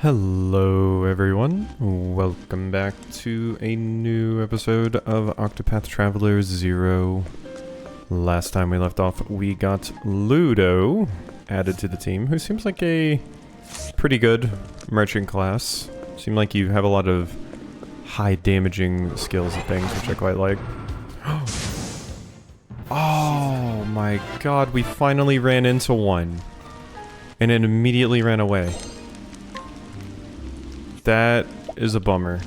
Hello everyone, welcome back to a new episode of Octopath Traveler 0. Last time we left off, we got Ludo added to the team, who seems like a pretty good merchant class. Seem like you have a lot of high damaging skills and things, which I quite like. Oh my god, we finally ran into one. And it immediately ran away. That is a bummer.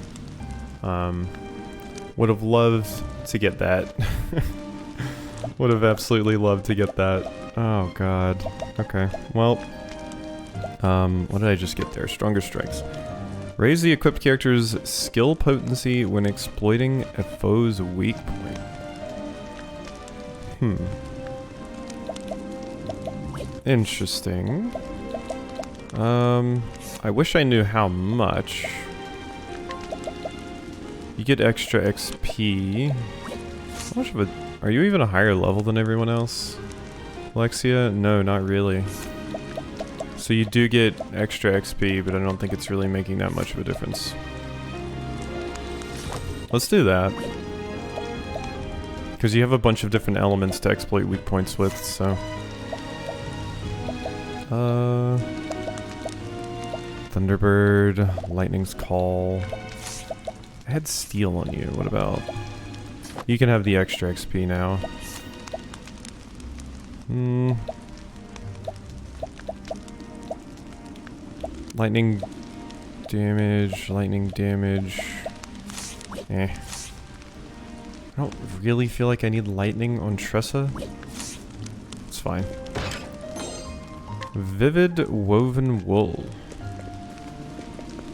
Would have loved to get that. Would have absolutely loved to get that. Oh god. Okay, well. What did I just get there? Stronger strikes. Raise the equipped character's skill potency when exploiting a foe's weak point. Interesting. I wish I knew how much. You get extra XP. How much of a... Are you even a higher level than everyone else? Alexia? No, not really. So you do get extra XP, but I don't think it's really making that much of a difference. Let's do that. Because you have a bunch of different elements to exploit weak points with, so... Thunderbird, Lightning's Call. I had Steel on you, what about... You can have the extra XP now. Lightning damage. Eh. I don't really feel like I need lightning on Tressa. It's fine. Vivid Woven Wool.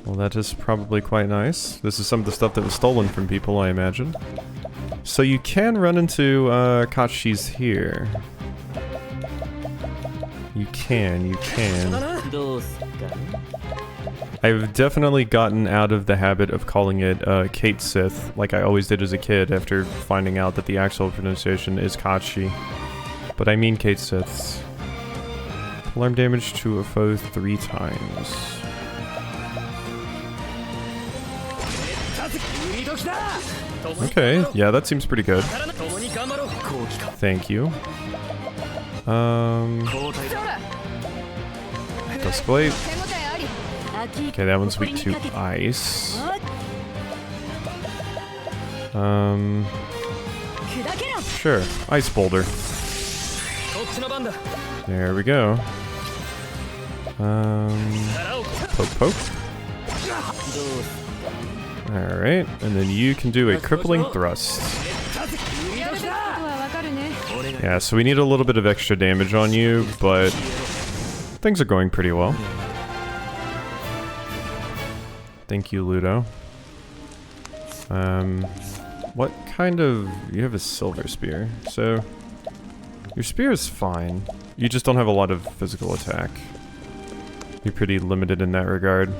Well, that is probably quite nice. This is some of the stuff that was stolen from people, I imagine. So you can run into Kachi's here. You can. I've definitely gotten out of the habit of calling it Kate Sith, like I always did as a kid after finding out that the actual pronunciation is Kachi. But I mean Kate Siths. Alarm damage to a foe 3 times. Okay, yeah, that seems pretty good. Thank you. Dust Blade. Okay, that one's weak to ice. Sure, Ice Boulder. There we go. Poke. Alright, and then you can do a crippling thrust. Yeah, so we need a little bit of extra damage on you, but things are going pretty well. Thank you, Ludo. What kind of... You have a silver spear, so... Your spear is fine. You just don't have a lot of physical attack. You're pretty limited in that regard.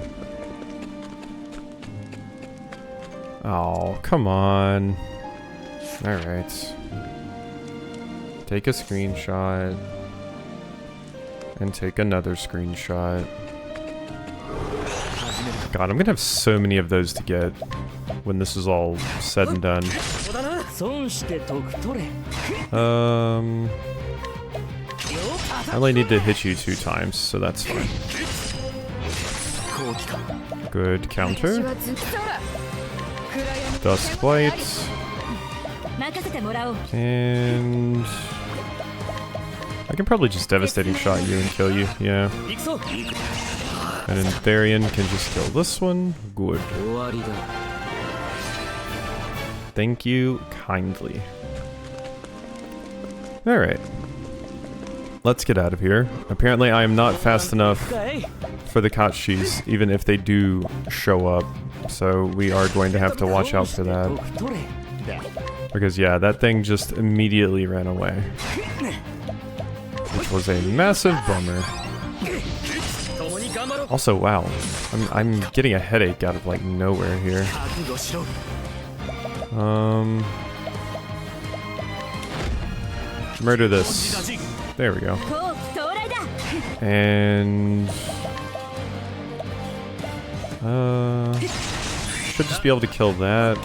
Oh, come on. Alright. Take a screenshot. And take another screenshot. God, I'm gonna have so many of those to get when this is all said and done. I only need to hit you 2 times, so that's fine. Good counter. Dust Blight. And... I can probably just Devastating Shot you and kill you, yeah. And then Therian can just kill this one. Good. Thank you kindly. Alright. Let's get out of here. Apparently I am not fast enough for the Kachis, even if they do show up. So we are going to have to watch out for that. Because yeah, that thing just immediately ran away. Which was a massive bummer. Also, wow, I'm getting a headache out of like nowhere here. Murder this. There we go. And Should just be able to kill that.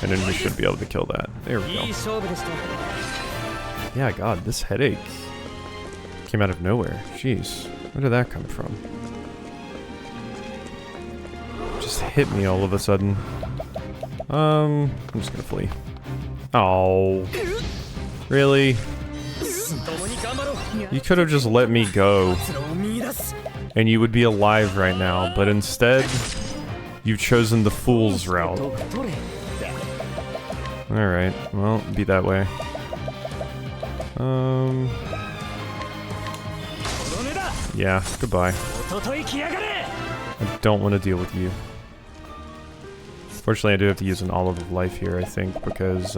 And then we should be able to kill that. There we go. Yeah, God, this headache came out of nowhere. Jeez, where did that come from? Just hit me all of a sudden. I'm just gonna flee. Oh, really? You could have just let me go, and you would be alive right now, but instead, you've chosen the fool's route. Alright, well, be that way. Yeah, goodbye. I don't want to deal with you. Fortunately, I do have to use an olive of life here, I think, because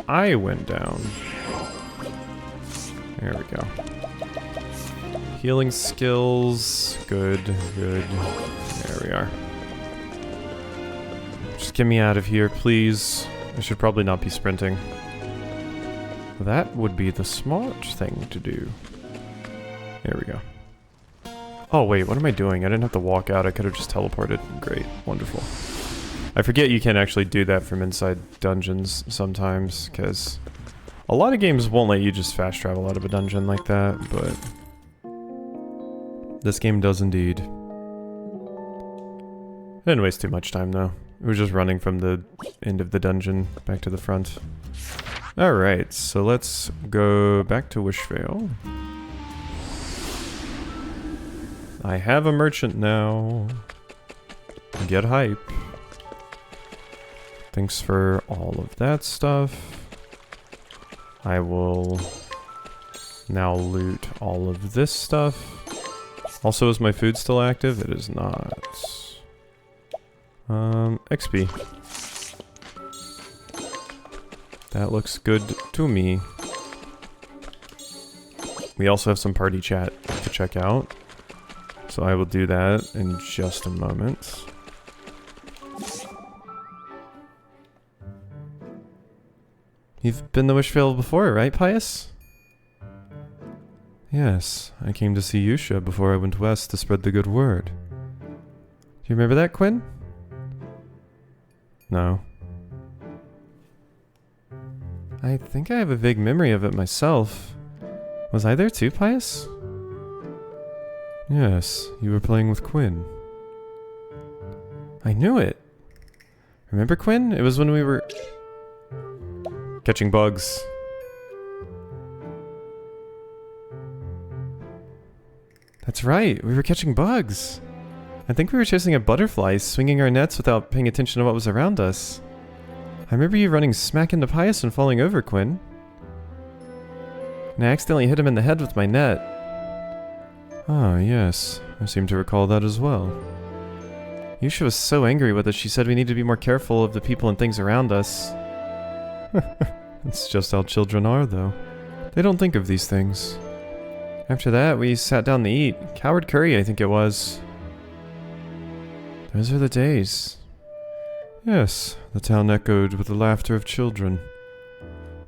I went down. There we go. Healing skills. Good, good. There we are. Just get me out of here, please. I should probably not be sprinting. That would be the smart thing to do. There we go. Oh wait, what am I doing? I didn't have to walk out, I could have just teleported. Great, wonderful. I forget you can actually do that from inside dungeons sometimes, because a lot of games won't let you just fast travel out of a dungeon like that, but this game does indeed. I didn't waste too much time though. It was just running from the end of the dungeon back to the front. Alright, so let's go back to Wishvale. I have a merchant now. Get hype. Thanks for all of that stuff. I will now loot all of this stuff. Also, is my food still active? It is not. XP. That looks good to me. We also have some party chat to check out. So I will do that in just a moment. You've been to Wishvale before, right, Pius? Yes, I came to see Yusha before I went west to spread the good word. Do you remember that, Quinn? No. I think I have a vague memory of it myself. Was I there too, Pius? Yes, you were playing with Quinn. I knew it! Remember, Quinn? It was when we were catching bugs. That's right, we were catching bugs. I think we were chasing a butterfly, swinging our nets without paying attention to what was around us. I remember you running smack into Pius and falling over, Quinn. And I accidentally hit him in the head with my net. Ah, yes. I seem to recall that as well. Yusha was so angry with us, she said we need to be more careful of the people and things around us. It's just how children are, though. They don't think of these things. After that, we sat down to eat. Coward curry, I think it was. Those are the days. Yes, the town echoed with the laughter of children.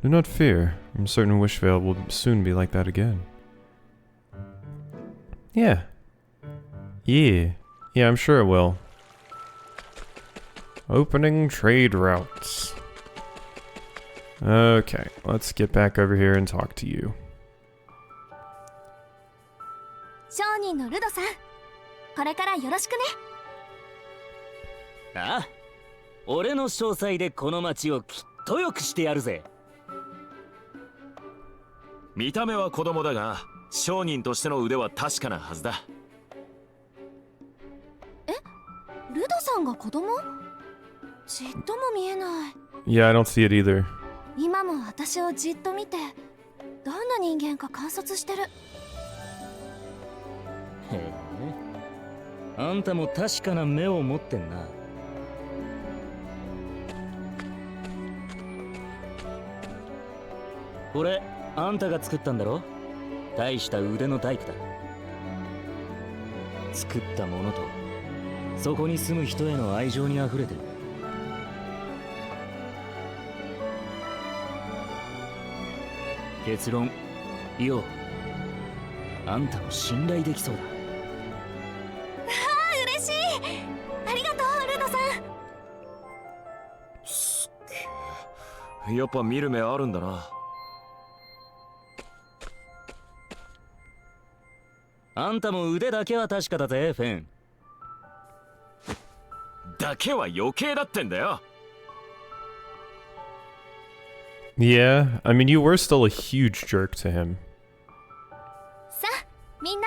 Do not fear. I'm certain Wishvale will soon be like that again. Yeah. Yeah, I'm sure it will. Opening trade routes. Okay, let's get back over here and talk to you. 商人のルドさん、これからよろしくね。ああ、俺の商才でこの町をきっと良くしてやるぜ。見た目は子供だが、商人としての腕は確かなはずだ。え、ルドさんが子供？ちっとも見えない。Yeah, I don't see it either. 今も私をじっと見て、どんな人間か観察してる。へえ、あんたも確かな目を持ってんな。これあんたが作ったんだろ？大した腕の大工だ。作ったものとそこに住む人への愛情にあふれてる。結論、イオ、あんたも信頼できそうだ。嬉しい。ありやっぱ見る目あるんだな。あんたも腕だけは確かだぜ、フェン。だけは余計だってんだよ。Yeah, I mean, you were still a huge jerk to him. さあみんな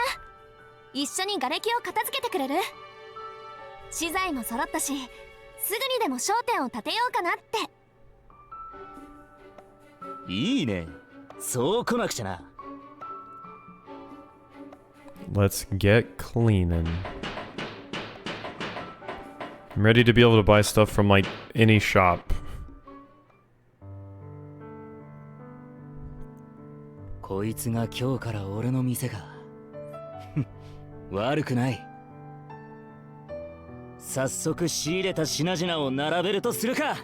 一緒に瓦礫を片付けてくれる？資材も揃ったし、すぐにでも商店を建てようかなって。いいね。そう来なくちゃな。Let's get cleaning. I'm ready to be able to buy stuff from, like, any shop. こいつが今日から俺の店か。悪くない。早速仕入れた品々を並べるとするか。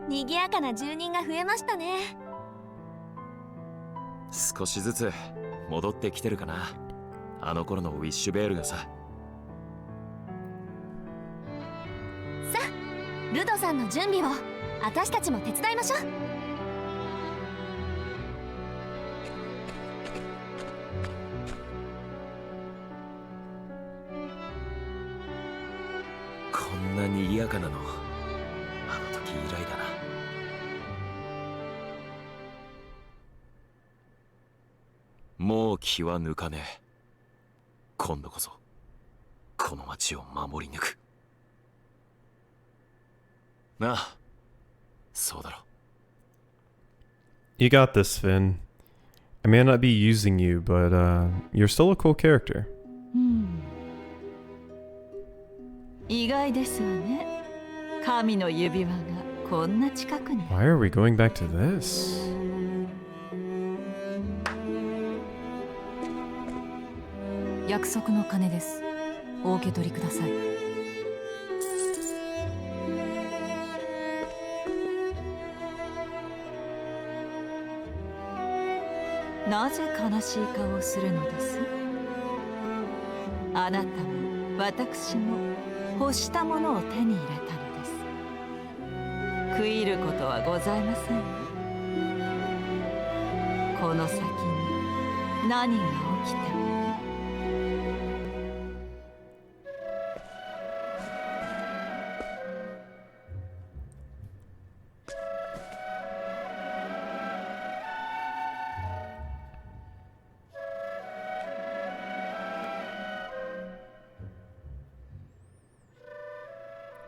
賑やかな住人が増えましたね。少しずつ戻ってきてるかな。あの頃のウィッシュベールがさ。さあルドさんの準備を私たちも手伝いましょう。こんな賑やかなのあの時以来だな。もう気は抜かねえ。今度こそこの町を守り抜く。なあ、そうだろ。 You got this, Finn. I may not be using you, but, you're still a cool character. 意外ですわね。神の指輪がこんな近くに。 Why are we going back to this? 約束の金です。お受け取りください。なぜ悲しい顔をするのです？あなたも私も欲したものを手に入れたのです。悔いることはございません。この先に何が起きても。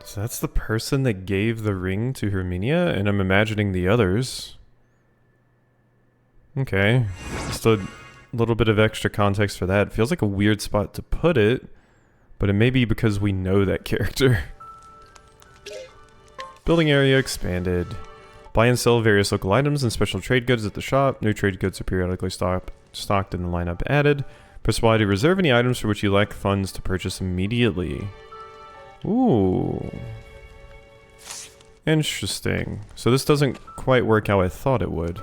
So that's the person that gave the ring to Herminia, and I'm imagining the others. Okay. Just a little bit of extra context for that. It feels like a weird spot to put it, but it may be because we know that character. Building area expanded. Buy and sell various local items and special trade goods at the shop. New trade goods are periodically stocked in the lineup added. Press Y to reserve any items for which you lack funds to purchase immediately. Ooh. Interesting. So this doesn't quite work how I thought it would.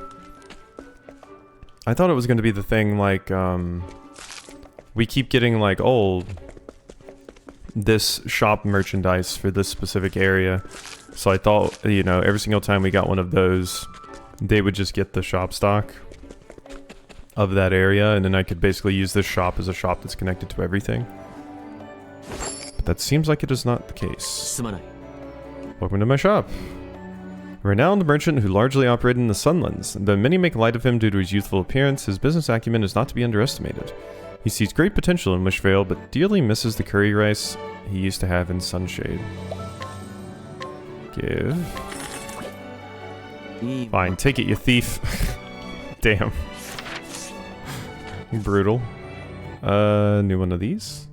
I thought it was going to be the thing like, we keep getting like, oh, this shop merchandise for this specific area. So I thought, you know, every single time we got one of those, they would just get the shop stock of that area, and then I could basically use this shop as a shop that's connected to everything. But that seems like it is not the case. Welcome to my shop. A renowned merchant who largely operated in the Sunlands. Though many make light of him due to his youthful appearance, his business acumen is not to be underestimated. He sees great potential in Wishvale, but dearly misses the curry rice he used to have in Sunshade. Give. Fine, take it, you thief. Damn. Brutal. New one of these?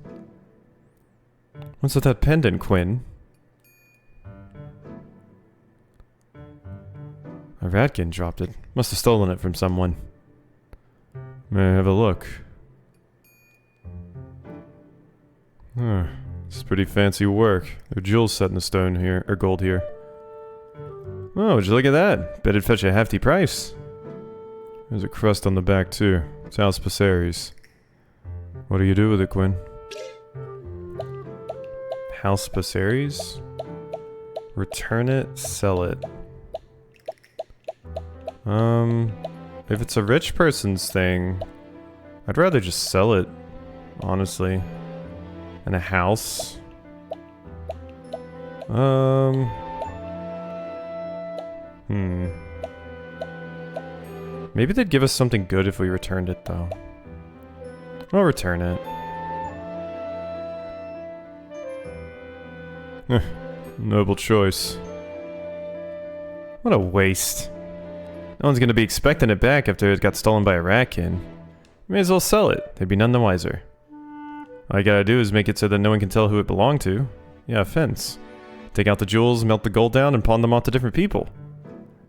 What's with that pendant, Quinn? Ratkin dropped it. Must have stolen it from someone. May I have a look? Huh. This is pretty fancy work. There are jewels set in the stone here, or gold here. Oh, would you look at that? Bet it'd fetch a hefty price. There's a crust on the back too. It's House Passeri's. What do you do with it, Quinn? House Passeres. Return it, sell it. If it's a rich person's thing, I'd rather just sell it, honestly. And a house. Maybe they'd give us something good if we returned it, though. I'll return it. Noble choice. What a waste. No one's gonna be expecting it back after it got stolen by a ratkin. May as well sell it. They'd be none the wiser. All you gotta do is make it so that no one can tell who it belonged to. Yeah, a fence. Take out the jewels, melt the gold down, and pawn them off to different people.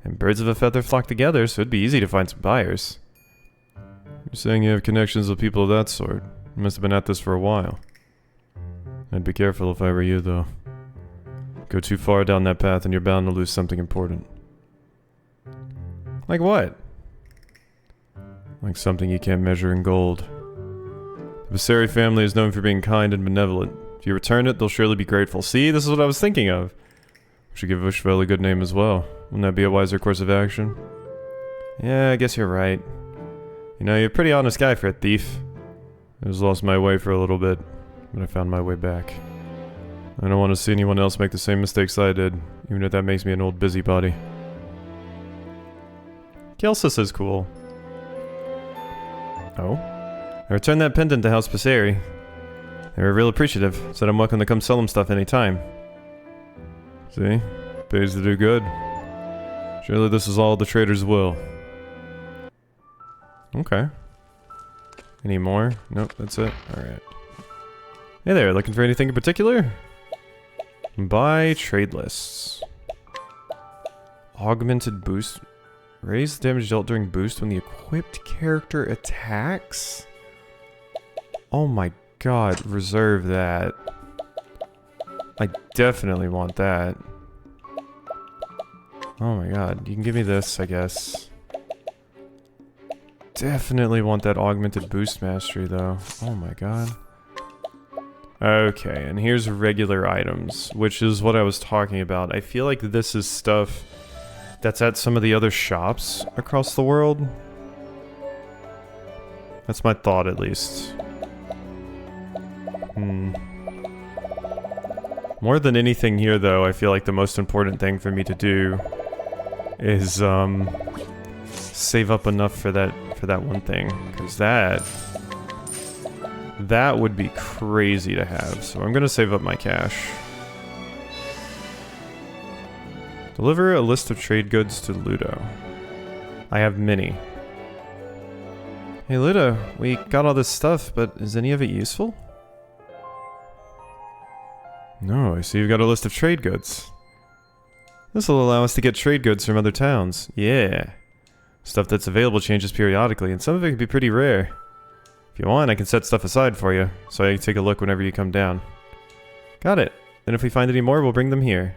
And birds of a feather flock together, so it'd be easy to find some buyers. You're saying you have connections with people of that sort. You must have been at this for a while. I'd be careful if I were you, though. Go too far down that path and you're bound to lose something important. Like what? Like something you can't measure in gold. The Baseri family is known for being kind and benevolent. If you return it, they'll surely be grateful. See, this is what I was thinking of. We should give Ushvel a good name as well. Wouldn't that be a wiser course of action? Yeah, I guess you're right. You know, you're a pretty honest guy for a thief. I just lost my way for a little bit, but I found my way back. I don't want to see anyone else make the same mistakes I did, even if that makes me an old busybody. Kelsus is cool. Oh? I returned that pendant to House Paseri. They were real appreciative, said I'm welcome to come sell them stuff anytime. See? Pays to do good. Surely this is all the trader's will. Okay. Any more? Nope, that's it. Alright. Hey there, looking for anything in particular? Buy trade lists. Augmented boost. Raise the damage dealt during boost when the equipped character attacks? Oh my god, reserve that. I definitely want that. Oh my god, you can give me this, I guess. Definitely want that augmented boost mastery, though. Oh my god. Okay, and here's regular items, which is what I was talking about. I feel like this is stuff that's at some of the other shops across the world. That's my thought, at least. More than anything here, though, I feel like the most important thing for me to do is, save up enough for that one thing. Because that would be crazy to have. So I'm gonna save up my cash. Deliver a list of trade goods to Ludo. I have many. Hey Ludo, we got all this stuff, but is any of it useful? No, I see you've got a list of trade goods. This will allow us to get trade goods from other towns. Yeah. Stuff that's available changes periodically, and some of it can be pretty rare. If you want, I can set stuff aside for you, so I can take a look whenever you come down. Got it. Then if we find any more, we'll bring them here.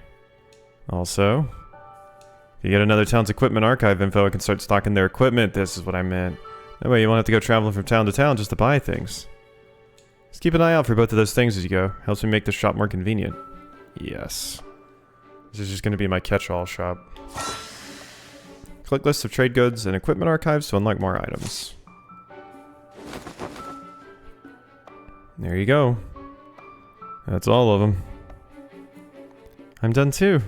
Also, if you get another town's equipment archive info, I can start stocking their equipment. This is what I meant. That way you won't have to go traveling from town to town just to buy things. Just keep an eye out for both of those things as you go. Helps me make the shop more convenient. Yes. This is just going to be my catch-all shop. Collect lists of trade goods and equipment archives to unlock more items. There you go. That's all of them. I'm done too.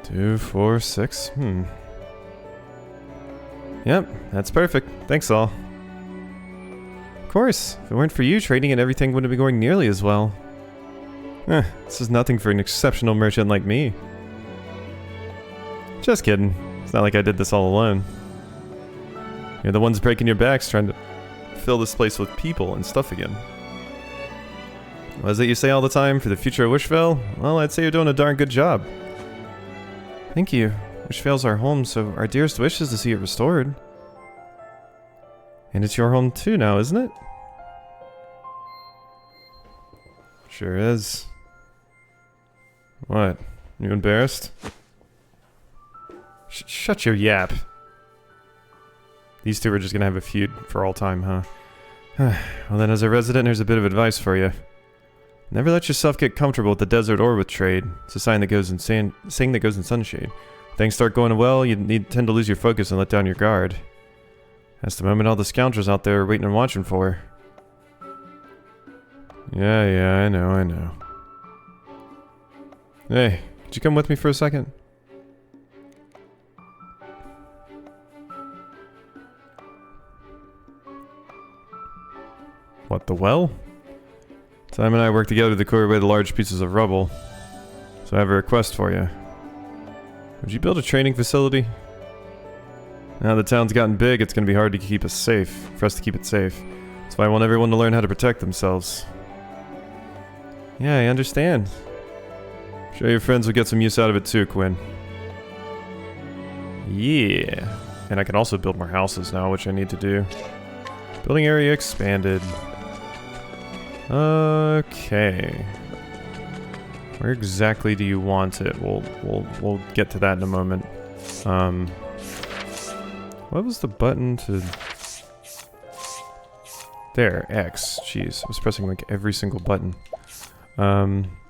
2, 4, 6. Yep, that's perfect. Thanks all. Of course, if it weren't for you, trading and everything wouldn't be going nearly as well. This is nothing for an exceptional merchant like me. Just kidding. It's not like I did this all alone. You're the ones breaking your backs trying to fill this place with people and stuff again. What is it you say all the time? For the future of Wishvale? Well, I'd say you're doing a darn good job. Thank you. Wishvale's our home, so our dearest wish is to see it restored. And it's your home too now, isn't it? Sure is. What? You embarrassed? Shut your yap. These two are just gonna have a feud for all time, huh? Well then, as a resident, here's a bit of advice for you. Never let yourself get comfortable with the desert or with trade. It's a sign that goes in saying that goes in sunshade. Things start going well, you tend to lose your focus and let down your guard. That's the moment all the scoundrels out there are waiting and watching for. Yeah, I know. Hey, could you come with me for a second? What, the well? Simon and I work together to clear away the large pieces of rubble. So I have a request for you. Would you build a training facility? Now the town's gotten big, it's going to be hard to keep us safe. For us to keep it safe. That's why I want everyone to learn how to protect themselves. Yeah, I understand. I'm sure your friends will get some use out of it too, Quinn. Yeah. And I can also build more houses now, which I need to do. Building area expanded. Okay. Where exactly do you want it? We'll get to that in a moment. What was the button to... There, X. Jeez, I was pressing like every single button.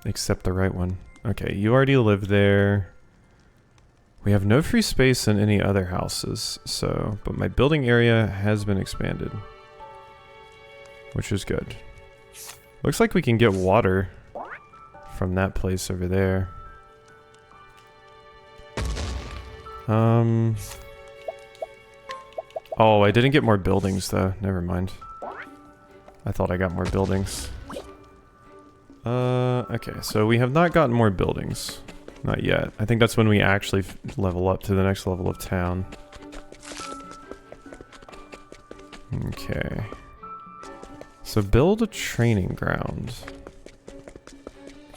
Except the right one. Okay, you already live there. We have no free space in any other houses, so... But my building area has been expanded. Which is good. Looks like we can get water from that place over there. Oh, I didn't get more buildings though. Never mind. I thought I got more buildings. Okay, so we have not gotten more buildings. Not yet. I think that's when we actually level up to the next level of town. Okay. So build a training ground.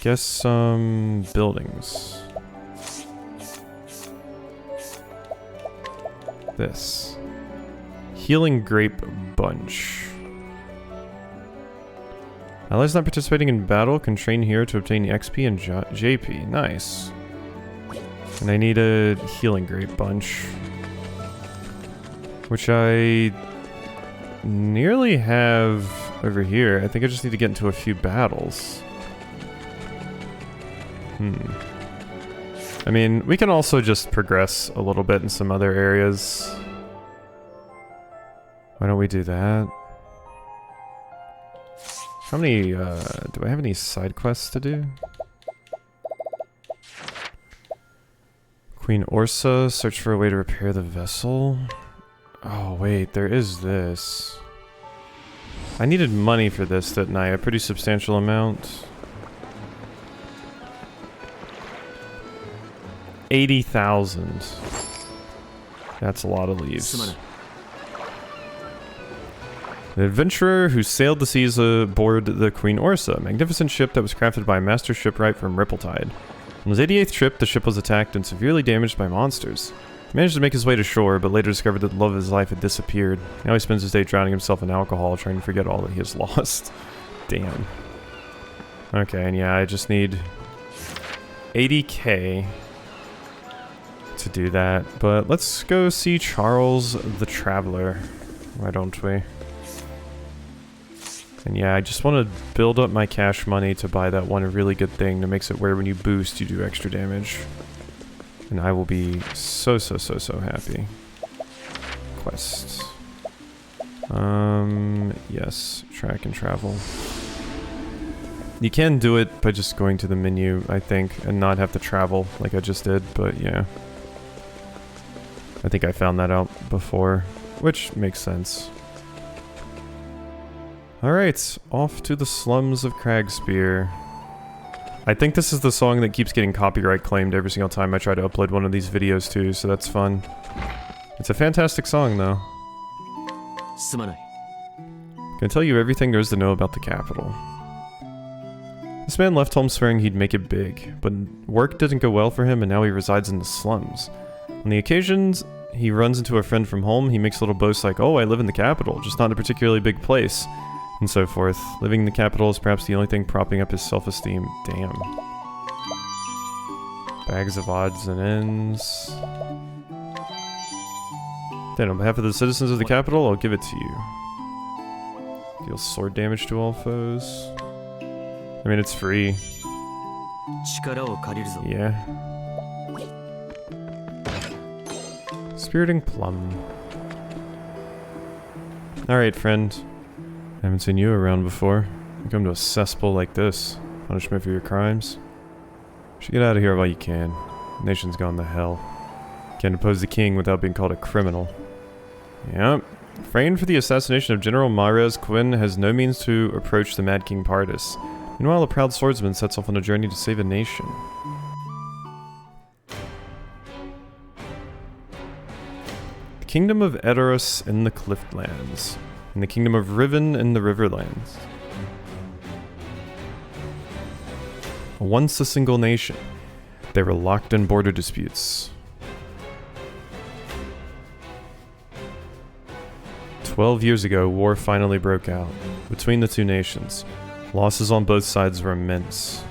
Guess some buildings. This. Healing Grape Bunch. Allies not participating in battle can train here to obtain XP and JP. Nice. And I need a Healing Grape Bunch. Which I nearly have over here. I think I just need to get into a few battles. I mean, we can also just progress a little bit in some other areas. Why don't we do that? How many, do I have any side quests to do? Queen Orsa, search for a way to repair the vessel. Oh wait, there is this. I needed money for this, didn't I? A pretty substantial amount. 80,000. That's a lot of leaves. An adventurer who sailed the seas aboard the Queen Orsa, a magnificent ship that was crafted by a master shipwright from Rippletide. On his 88th trip, the ship was attacked and severely damaged by monsters. He managed to make his way to shore, but later discovered that the love of his life had disappeared. Now he spends his day drowning himself in alcohol, trying to forget all that he has lost. Damn. Okay, and yeah, I just need 80k to do that. But let's go see Charles the Traveler. Why don't we? And yeah, I just want to build up my cash money to buy that one really good thing that makes it where when you boost, you do extra damage. And I will be so happy. Quest. Yes, track and travel. You can do it by just going to the menu, I think, and not have to travel like I just did, but yeah. I think I found that out before, which makes sense. Alright, off to the slums of Cragspear. I think this is the song that keeps getting copyright claimed every single time I try to upload one of these videos too, so that's fun. It's a fantastic song though. Can tell you everything there is to know about the capital. This man left home swearing he'd make it big, but work didn't go well for him and now he resides in the slums. On the occasions he runs into a friend from home, he makes little boasts like, "Oh, I live in the capital, just not a particularly big place," and so forth. Living in the capital is perhaps the only thing propping up his self-esteem. Damn. Bags of odds and ends. Then, on behalf of the citizens of the capital, I'll give it to you. Deal sword damage to all foes. I mean, it's free. 力を借りるぞ。 Yeah. Spiriting Plum. Alright, friend. I haven't seen you around before. You come to a cesspool like this. Punishment for your crimes. You should get out of here while you can. The nation's gone to hell. Can't oppose the king without being called a criminal. Yep. Framed for the assassination of General Mares, Quinn has no means to approach the Mad King Pardis. Meanwhile, a proud swordsman sets off on a journey to save a nation. The Kingdom of Edoras in the Cliftlands, and the Kingdom of Riven in the Riverlands. Once a single nation, they were locked in border disputes. 12 years ago, war finally broke out between the two nations. Losses on both sides were immense.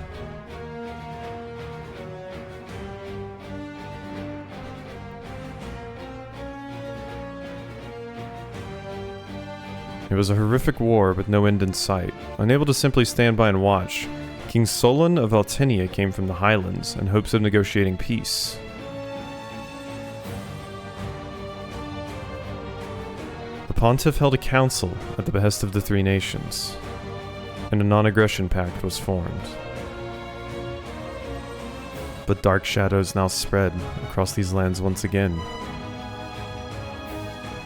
It was a horrific war with no end in sight. Unable to simply stand by and watch, King Solon of Altenia came from the highlands in hopes of negotiating peace. The Pontiff held a council at the behest of the three nations, and a non-aggression pact was formed. But dark shadows now spread across these lands once again.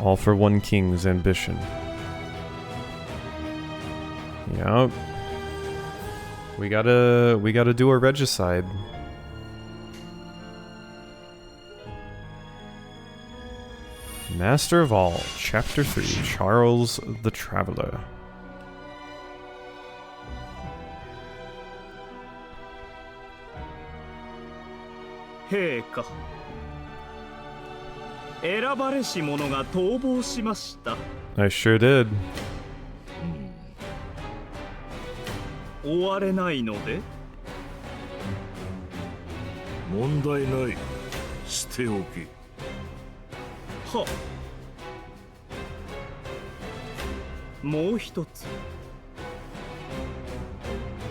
All for one king's ambition. Yup. We gotta do a regicide. Master of All, Chapter 3, Charles the Traveler.陛下、選ばれし者が逃亡しました。 I sure did. 追われないので？問題ない。捨ておけ。は。もう一つ。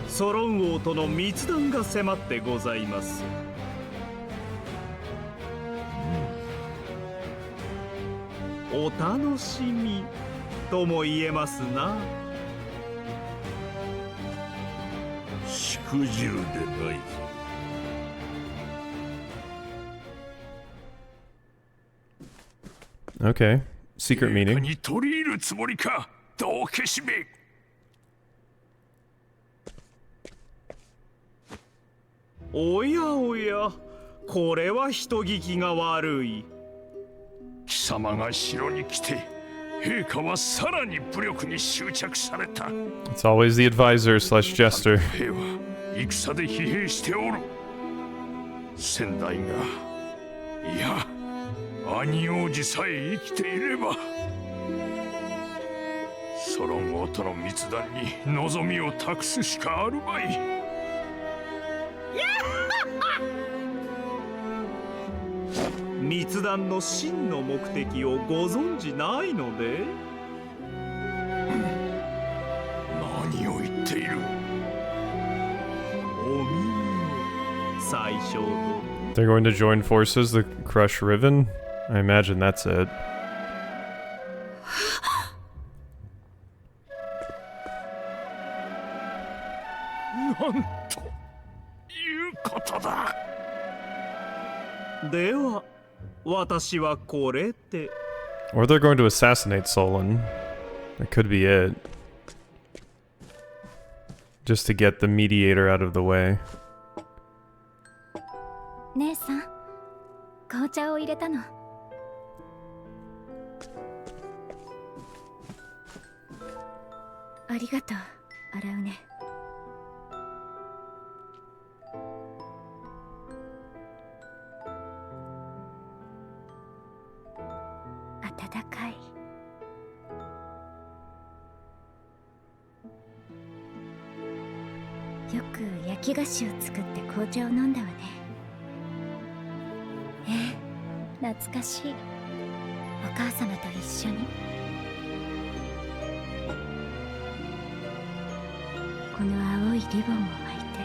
ソロン王との密談が迫ってございます。お楽しみとも言えますな。しくじるでないぞ。Okay. Secret 陛下 meeting. に取り入るつもりか、道化師め。おやおや、これは人聞きが悪い。貴様が城に来て、陛下はさらに武力に執着された。 It's always the advisor slash jester. 兵は戦で疲弊しておる。先代が、いや、兄王子さえ生きていれば、ソロン王との密談に望みを託すしかあるまい。密談の真の目的をご存じないので？何を言っている？お耳を最小と。 They're going to join forces to crush Riven? I imagine that's it. なんということだ。では、私はこれで。 Or they're going to assassinate Solon. That could be it. Just to get the mediator out of the way. 姉さん、紅茶を入れたの。ありがとう、洗うね。温かい。よく焼き菓子を作って紅茶を飲んだわね。懐かしい。お母様と一緒に。この青いリボンを巻いて。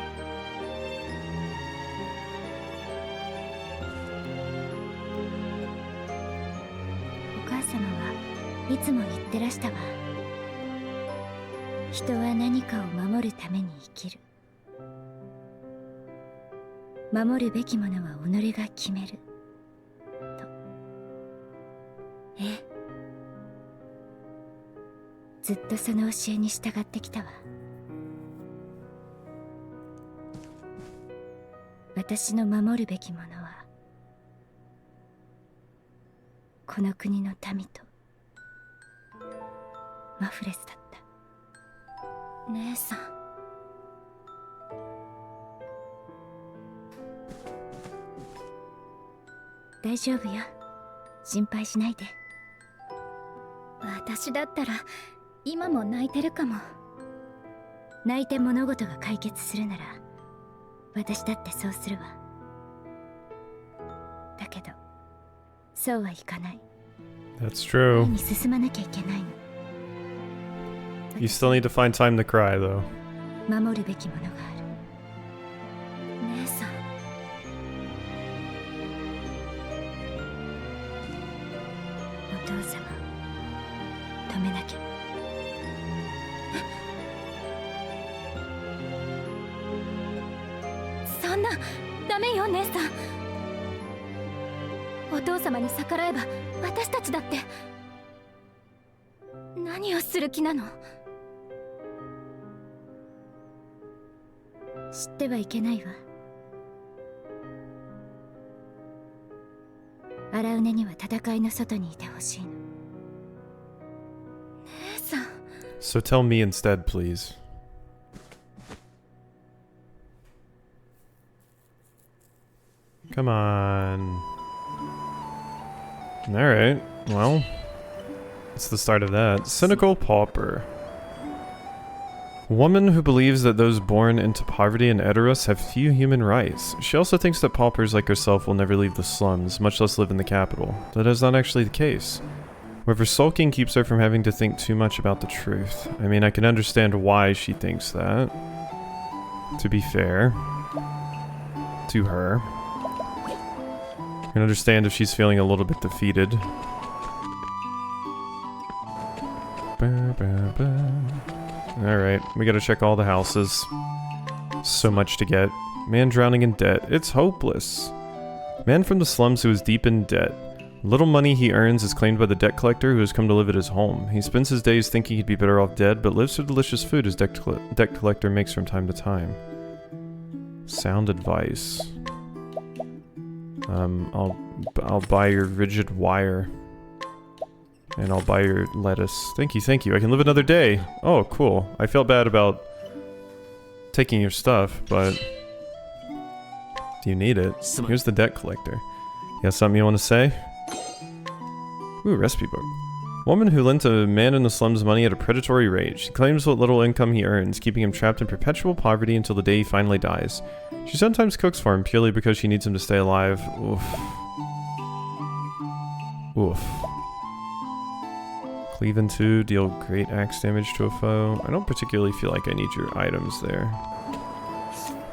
お母様はいつも言ってらしたわ。人は何かを守るために生きる。守るべきものは己が決めると。ええ、ずっとその教えに従ってきたわ。私の守るべきものはこの国の民とマフレスだった。姉さん、大丈夫よ。心配しないで。私だったら今も泣いてるかも。泣いて物事が解決するなら私だってそうするわ。だけどそうはいかない。 That's true. 前に進まなきゃいけないの。 You still need to find time to cry, though. 守るべきものがある。姉さん、お父様止めなきゃ。そんな、ダメよ姉さん。お父様に逆らえば私たちだって。何をする気なの？知ってはいけないわ。荒尾根には戦いの外にいてほしいの。姉さん。 So tell me instead, please. Come on. Alright, well, it's the start of that. Cynical pauper. Woman who believes that those born into poverty in Edoras have few human rights. She also thinks that paupers like herself will never leave the slums, much less live in the capital. That is not actually the case. However, sulking keeps her from having to think too much about the truth. I mean, I can understand why she thinks that, to be fair to her. I can understand if she's feeling a little bit defeated. Alright, we gotta check all the houses. So much to get. Man drowning in debt. It's hopeless. Man from the slums who is deep in debt. Little money he earns is claimed by the debt collector who has come to live at his home. He spends his days thinking he'd be better off dead, but lives for delicious food his debt collector makes from time to time. Sound advice. I'll buy your rigid wire. And I'll buy your lettuce. Thank you, thank you. I can live another day. Oh, cool. I felt bad about taking your stuff, but do you need it? Here's the debt collector. You got something you want to say? Ooh, recipe book. Woman who lent a man in the slums money at a predatory rate. She claims what little income he earns, keeping him trapped in perpetual poverty until the day he finally dies. She sometimes cooks for him purely because she needs him to stay alive. Oof. Oof. Cleave in 2, deal great axe damage to a foe. I don't particularly feel like I need your items there.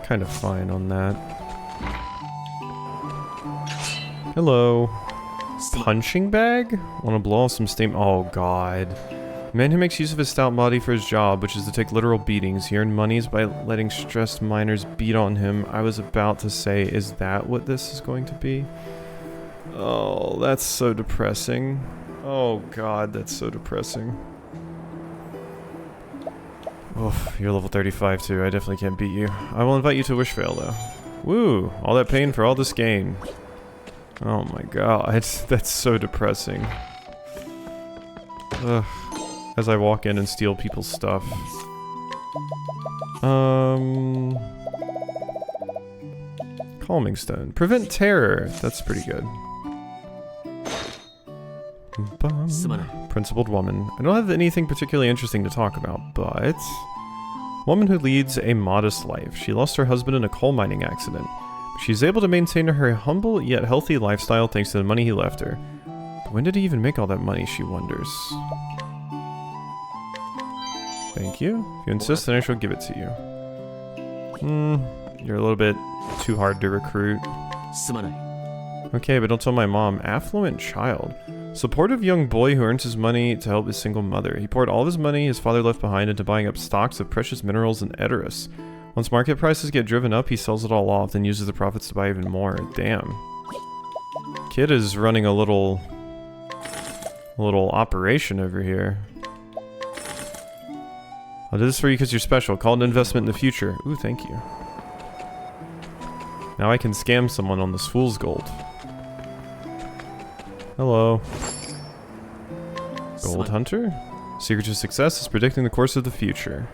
Kind of fine on that. Hello. Punching bag? Want to blow off some steam? Oh god. Man who makes use of his stout body for his job, which is to take literal beatings. He earned monies by letting stressed miners beat on him. I was about to say, is that what this is going to be? Oh, that's so depressing. Oh god, that's so depressing. Oh, you're level 35 too. I definitely can't beat you. I will invite you to Wishvale though. Woo! All that pain for all this gain. Oh my god, that's so depressing. Ugh. As I walk in and steal people's stuff. Calming Stone. Prevent terror. That's pretty good. Principled woman. I don't have anything particularly interesting to talk about, but... Woman who leads a modest life. She lost her husband in a coal mining accident. She's able to maintain her humble yet healthy lifestyle thanks to the money he left her. But when did he even make all that money, she wonders. Thank you. If you insist, then I shall give it to you. You're a little bit too hard to recruit. すまない。 Okay, but don't tell my mom. Affluent child. Supportive young boy who earns his money to help his single mother. He poured all of his money his father left behind into buying up stocks of precious minerals and Edoras. Once market prices get driven up, he sells it all off, then uses the profits to buy even more. Damn. Kid is running a little operation over here. I'll do this for you because you're special. Call it an investment in the future. Ooh, thank you. Now I can scam someone on this fool's gold. Hello. Gold Hunter? Secret to success is predicting the course of the future.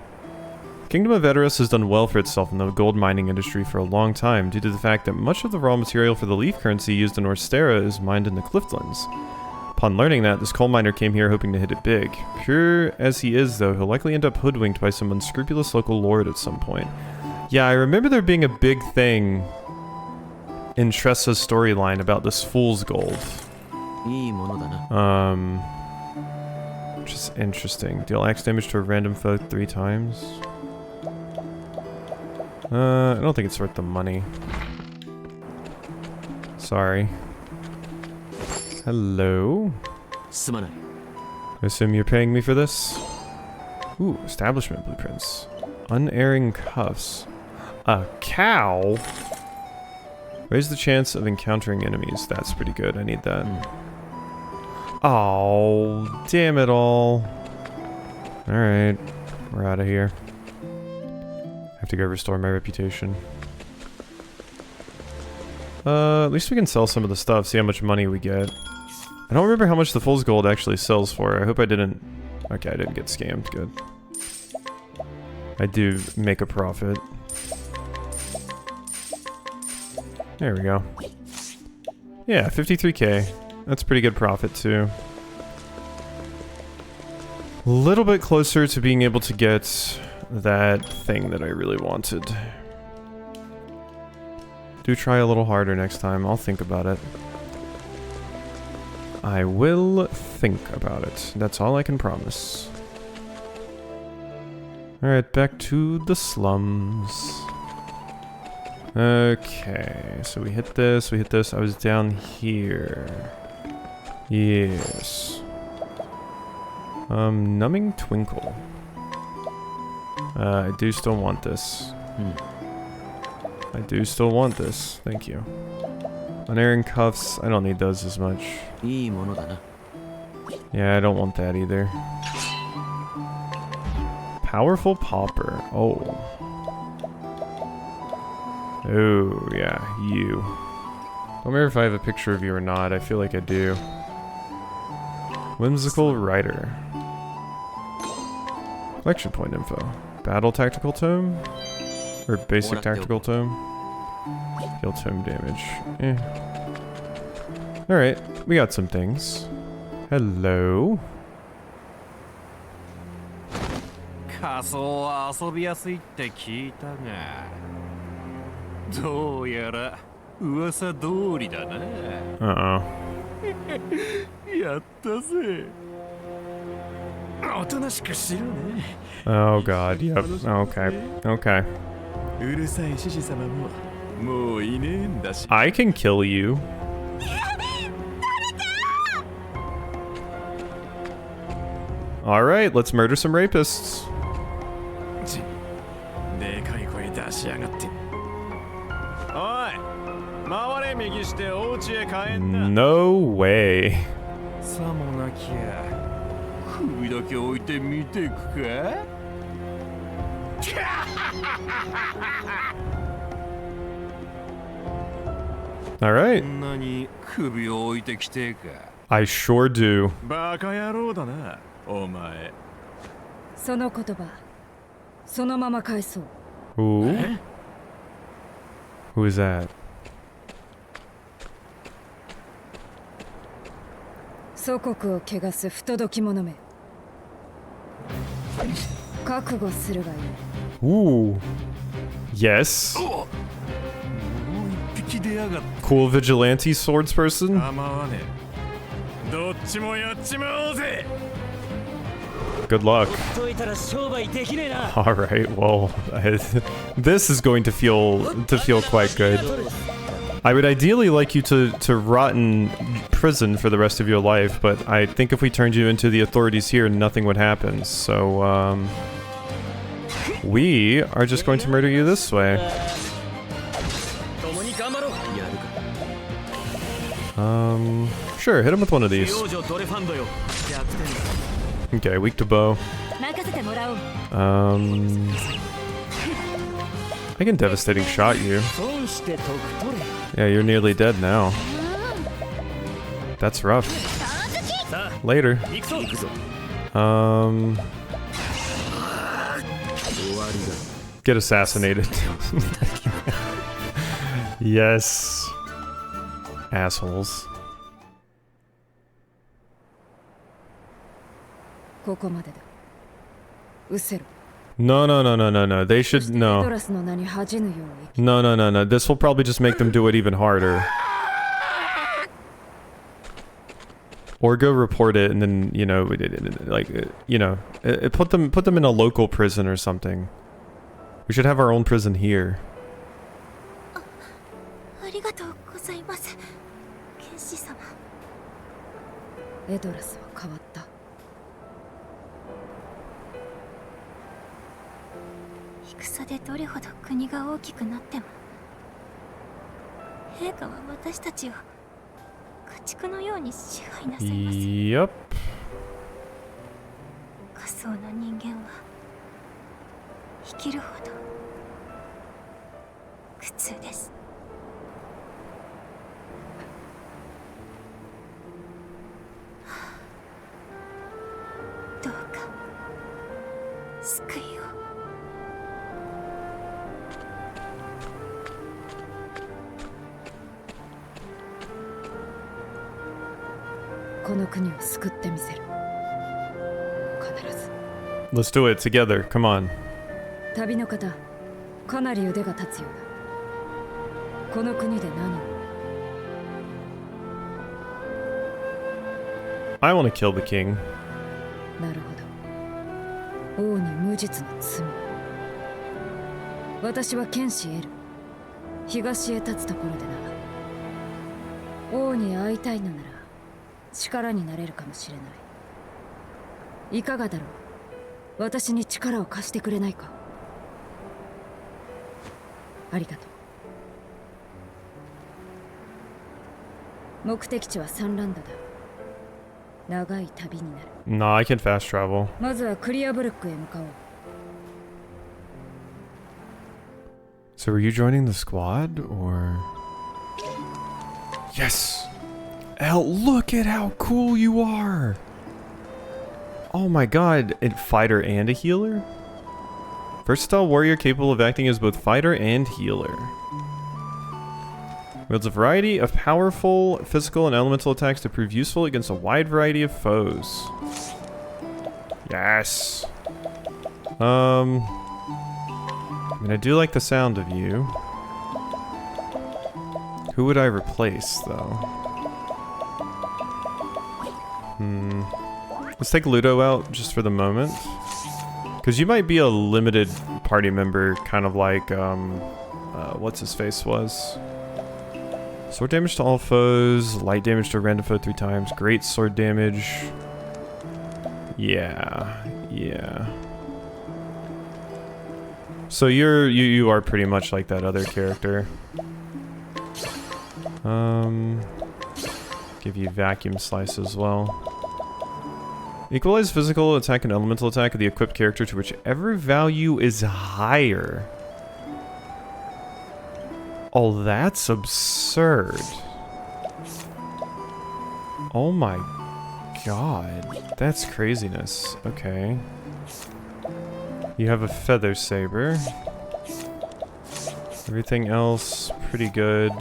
The Kingdom of Edoras has done well for itself in the gold mining industry for a long time due to the fact that much of the raw material for the leaf currency used in Orstera is mined in the Cliftlands. Upon learning that, this coal miner came here hoping to hit it big. Pure as he is, though, he'll likely end up hoodwinked by some unscrupulous local lord at some point. Yeah, I remember there being a big thing in Tressa's storyline about this fool's gold. いいものだな。 Which is interesting. Deal axe damage to a random foe 3 times. I don't think it's worth the money. Sorry. Hello? すまない。 I assume you're paying me for this? Ooh, establishment blueprints. Unerring cuffs. A cow? Raise the chance of encountering enemies. That's pretty good. I need that. Oh, damn it all. Alright. We're out of here. I have to go restore my reputation. At least we can sell some of the stuff, see how much money we get. I don't remember how much the Fool's Gold actually sells for. I hope I didn't... Okay, I didn't get scammed. Good. I do make a profit. There we go. Yeah, 53k. That's pretty good profit too. A little bit closer to being able to get that thing that I really wanted. Do try a little harder next time. I'll think about it. I will think about it. That's all I can promise. Alright, back to the slums. Okay, so we hit this, we hit this. I was down here. Yes. Numbing Twinkle. I do still want this. I do still want this. Thank you. Unerring Cuffs, I don't need those as much. いいものだな。 Yeah, I don't want that either. Powerful Popper. Oh. Oh, yeah, you. Don't remember if I have a picture of you or not. I feel like I do. Whimsical Rider. Collection point info. Battle Tactical Tome? Or Basic Tactical Tome? Heal Tome damage. Eh. Alright, we got some things. Hello? 仮想は遊びやすいって聞いたが、どうやら噂通りだな。Uh-oh. やったぜ。おとなしくしろね。 Oh god, yep. Okay. Okay. うるさい獅子様ももういねえんだし。 I can kill you. Alright, let's murder some rapists. でかい声出しやがって。おい、回れ右してお家へ帰んな。 No way. さもなきゃ首だけ置いてみてくか。 Alright. こんなに首を置いてきてか。 I sure do. バカ野郎だな、お前。その言葉、そのまま返そう。 Who? Who is that? 祖国を汚す不届き者め。覚悟するがいい。 Ooh. Yes. もう一匹出やがって。 Cool vigilante swordsperson. 構わねえ。どっちもやっちまおうぜ。good luck. Alright, well, this is going to feel quite good. I would ideally like you to rot in prison for the rest of your life, but I think if we turned you into the authorities here, nothing would happen. So, we are just going to murder you this way. Sure, hit him with one of these. Okay, weak to bow. I can devastating shot you. Yeah, you're nearly dead now. That's rough. Later. Get assassinated. Yes. Assholes. ここまでだ。失せろ。 No, no, no, no, no, no. They should no. ドラスの名に恥じぬように。 No, no, no, no. This will probably just make them do it even harder. Or go report it and then, you know, like, you know, put them in a local prison or something. We should have our own prison here. ありがとうございます、剣士様。エドラスは変わった。戦でどれほど国が大きくなっても、陛下は私たちを家畜のように支配なさいます。Yep. 仮想の人間は生きるほど苦痛です。どうか救いを。この国を救ってみせる。必ず。 Let's do it together. Come on. 旅の方、かなり腕が立つようだ。この国で何を？ I want to kill the king. なるほど。王に無実の罪。私は剣士エル。東へ立つところでな。王に会いたいのなら力になれるかもしれない。いかがだろう。私に力を貸してくれないか。ありがとう。目的地はサンランドだ。長い旅になる。 No, I can fast travel. まずはクリアブルックへ向かおう。 So are you joining the squad or? Yes. Elle, look at how cool you are. Oh my god, a fighter and a healer? Versatile warrior capable of acting as both fighter and healer. Wields a variety of powerful physical and elemental attacks to prove useful against a wide variety of foes. Yes. I mean, I do like the sound of you. Who would I replace, though? Let's take Ludo out just for the moment. Because you might be a limited party member, kind of like, what's his face was. Sword damage to all foes, light damage to a random foe 3 times, great sword damage. Yeah. So you are pretty much like that other character. Give you vacuum slice as well. Equalize physical attack and elemental attack of the equipped character to whichever value is higher. Oh, that's absurd. Oh my god. That's craziness. Okay. You have a feather saber. Everything else pretty good.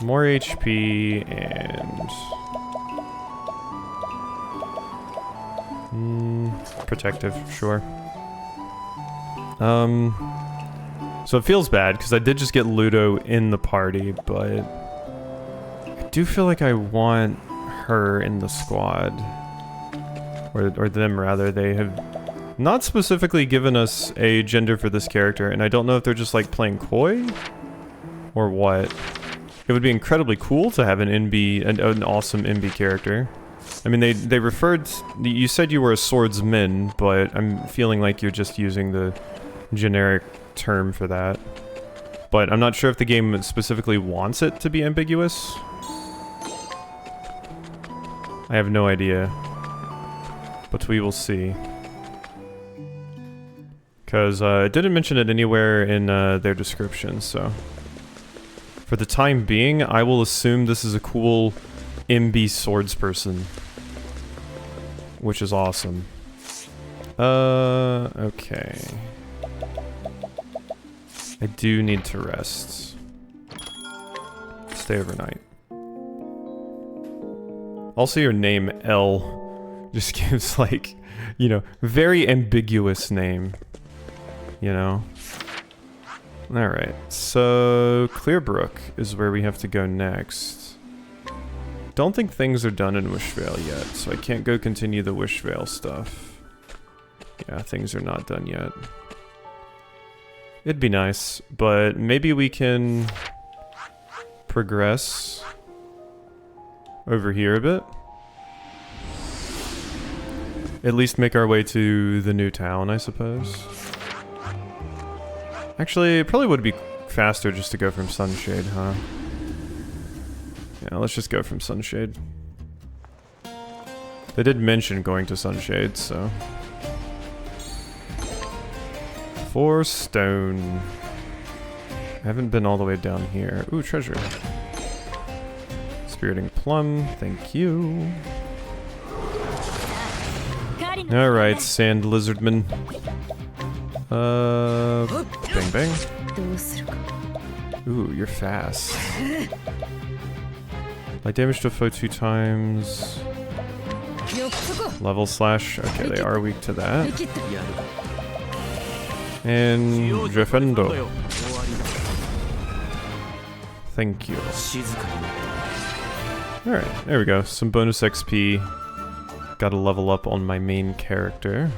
More HP and protective, sure. So it feels bad because I did just get Ludo in the party, but I do feel like I want her in the squad. Or them rather, they have not specifically given us a gender for this character, and I don't know if they're just like playing coy or what. It would be incredibly cool to have an an awesome NB character. I mean, they referred, you said you were a swordsman, but I'm feeling like you're just using the generic term for that. But I'm not sure if the game specifically wants it to be ambiguous. I have no idea. But we will see. Because it didn't mention it anywhere in their description, so... For the time being, I will assume this is a cool MB swordsperson. Which is awesome. Okay. I do need to rest. Stay overnight. Also, your name, L, just gives, like, you know, very ambiguous name. You know? Alright, so Clearbrook is where we have to go next. Don't think things are done in Wishvale yet, so I can't go continue the Wishvale stuff. Yeah, things are not done yet. It'd be nice, but maybe we can progress over here a bit. At least make our way to the new town, I suppose. Actually, it probably would be faster just to go from Sunshade, huh? Yeah, let's just go from Sunshade. They did mention going to Sunshade, so... 4 stone. I haven't been all the way down here. Ooh, treasure. Spiriting Plum, thank you. Alright, Sand Lizardman. Bang bang. Ooh, you're fast. Light damage to a foe 2 times. Level slash. Okay, they are weak to that. And Defendo. Thank you. Alright, there we go. Some bonus XP. Gotta level up on my main character.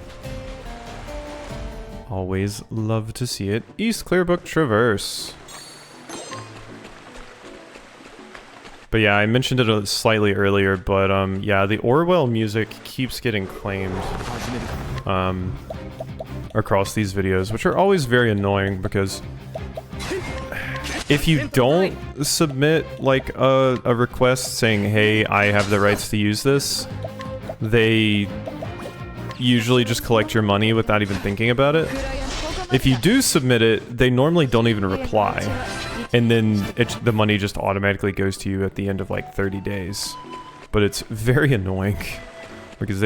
Always love to see it. East Clearbrook Traverse. But yeah, I mentioned it slightly earlier, but yeah, the Orwell music keeps getting claimed across these videos, which are always very annoying because if you don't submit like a request saying, hey, I have the rights to use this, they usually just collect your money without even thinking about it. If you do submit it, they normally don't even reply. And then the money just automatically goes to you at the end of like 30 days. But it's very annoying. Because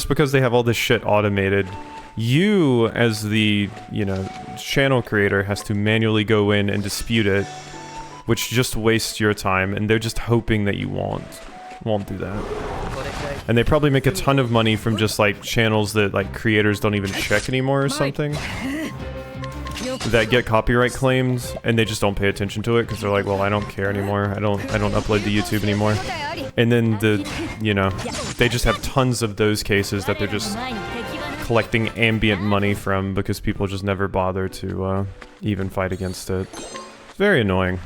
because they have all this shit automated, you as the, you know, channel creator has to manually go in and dispute it. Which just wastes your time, and they're just hoping that you won't do that. And they probably make a ton of money from just like channels that like creators don't even check anymore or something. That get copyright claims and they just don't pay attention to it because they're like, well, I don't care anymore. I don't upload to YouTube anymore. And then you know, they just have tons of those cases that they're just collecting ambient money from because people just never bother to even fight against it. It's very annoying.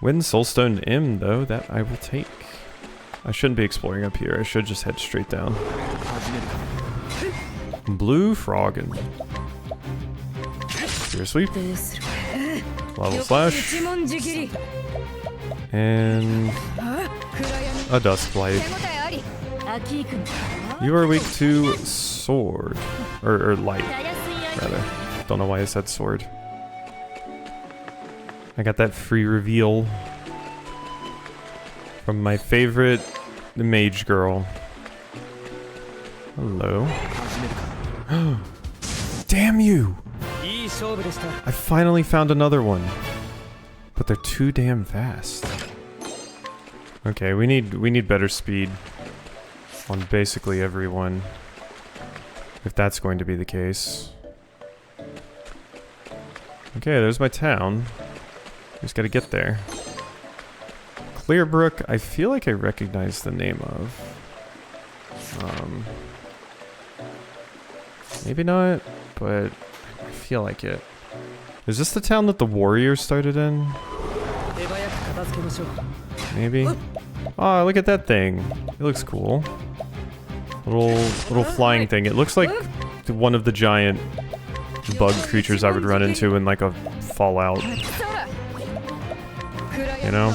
Win Soulstone M though, that I will take. I shouldn't be exploring up here, I should just head straight down. Blue Froggin. Spear Sweep. Level Slash. And a Dust Blight. You are weak to Sword. Or Light, rather. Don't know why I said Sword. I got that free reveal from my favorite mage girl. Hello. Damn you! I finally found another one. But they're too damn fast. Okay, we need better speed on basically everyone. If that's going to be the case. Okay, there's my town. Just gotta get there. Clearbrook, I feel like I recognize the name of. Maybe not, but I feel like it. Is this the town that the warriors started in? Maybe? Oh, look at that thing. It looks cool. Little flying thing. It looks like one of the giant bug creatures I would run into in like a Fallout. You know?